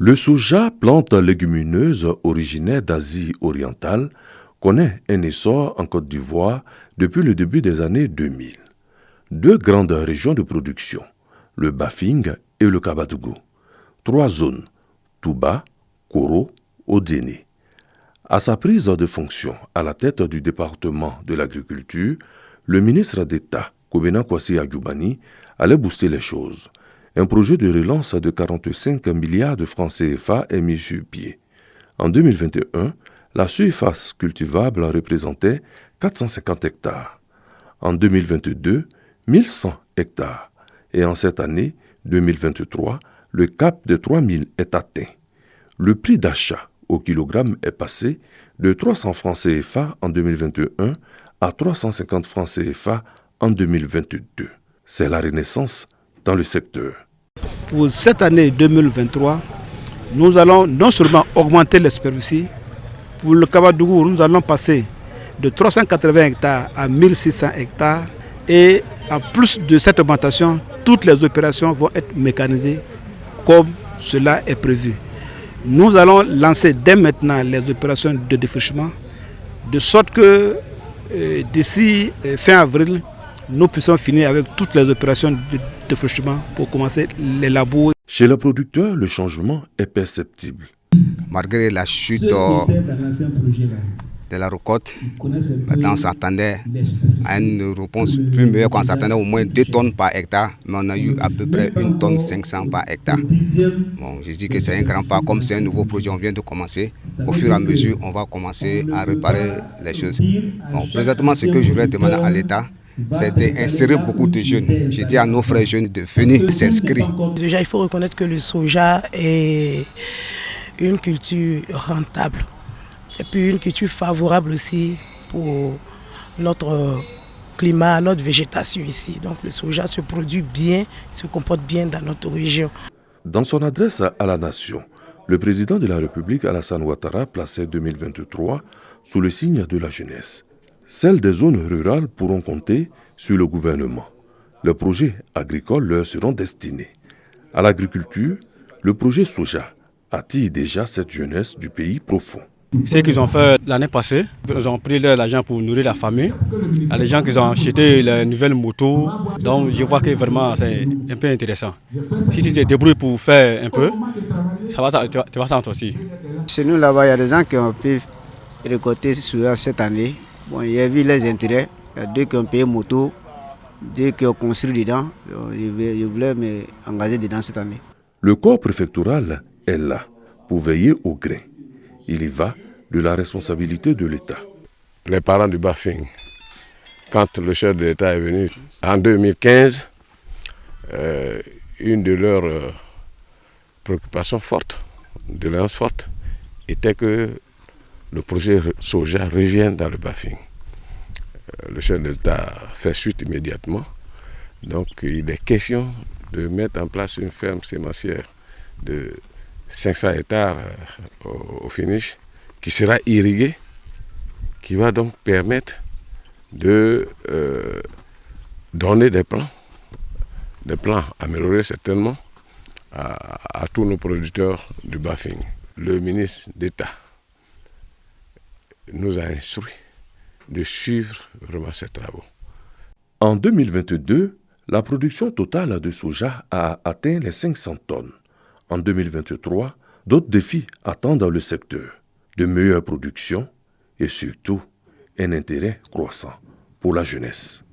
Le soja, plante légumineuse originaire d'Asie orientale, connaît un essor en Côte d'Ivoire depuis le début des années 2000. Deux grandes régions de production, le Bafing et le Kabadougou. 3 zones, Touba, Koro, Odéné. À sa prise de fonction à la tête du département de l'agriculture, le ministre d'État, Kobena Kwasi Adjoubani, allait booster les choses. Un projet de relance de 45 milliards de francs CFA est mis sur pied. En 2021, la surface cultivable représentait 450 hectares. En 2022, 1100 hectares. Et en cette année, 2023, le cap de 3000 est atteint. Le prix d'achat au kilogramme est passé de 300 francs CFA en 2021 à 350 francs CFA en 2022. C'est la renaissance dans le secteur. Pour cette année 2023, nous allons non seulement augmenter les superficies. Pour le Kabadougou, nous allons passer de 380 hectares à 1600 hectares. Et en plus de cette augmentation, toutes les opérations vont être mécanisées comme cela est prévu. Nous allons lancer dès maintenant les opérations de défrichement, de sorte que d'ici fin avril, nous puissions finir avec toutes les opérations de défrichement pour commencer les labours. Chez le producteur, le changement est perceptible. Malgré la chute de la récolte, maintenant on s'attendait à une réponse plus meilleure, qu'on s'attendait au moins 2 tonnes par hectare, mais on a eu à peu près 1 tonne 500 par hectare. Bon, je dis que c'est un grand pas, comme c'est un nouveau projet, on vient de commencer. Au fur et à mesure, on va commencer à réparer les choses. Bon, présentement, ce que je voulais demander à l'État, c'est d'insérer beaucoup de jeunes. J'ai dit à nos frères jeunes de venir s'inscrire. Déjà, il faut reconnaître que le soja est une culture rentable. Et puis une culture favorable aussi pour notre climat, notre végétation ici. Donc le soja se produit bien, se comporte bien dans notre région. Dans son adresse à la nation, le président de la République Alassane Ouattara plaçait 2023 sous le signe de la jeunesse. Celles des zones rurales pourront compter sur le gouvernement. Les projets agricoles leur seront destinés. À l'agriculture, le projet soja attire déjà cette jeunesse du pays profond. Ce qu'ils ont fait l'année passée, ils ont pris l'argent pour nourrir la famille. Il y a des gens qui ont acheté les nouvelles motos. Donc je vois que vraiment c'est un peu intéressant. Si tu te débrouilles pour faire un peu, ça va, tu vas s'en sortir. Chez nous là-bas, il y a des gens qui ont pu récolter cette année. Bon, j'ai vu les intérêts. Il y a 2 qui ont payé moto, 2 qui ont construit dedans. Je voulais m'engager dedans cette année. Le corps préfectoral est là pour veiller au grain. Il y va de la responsabilité de l'État. Les parents du Bafing, quand le chef de l'État est venu en 2015, une de leurs préoccupations fortes, de l'annonce forte, était que le projet soja revienne dans le Bafing. Le chef de l'État fait suite immédiatement. Donc il est question de mettre en place une ferme sémencière de 500 hectares au finish, qui sera irriguée, qui va donc permettre de donner des plans améliorés certainement à tous nos producteurs du Bafing. Le ministre d'État nous a instruit de suivre vraiment ces travaux. En 2022, la production totale de soja a atteint les 500 tonnes. En 2023, d'autres défis attendent dans le secteur, de meilleures productions et surtout un intérêt croissant pour la jeunesse.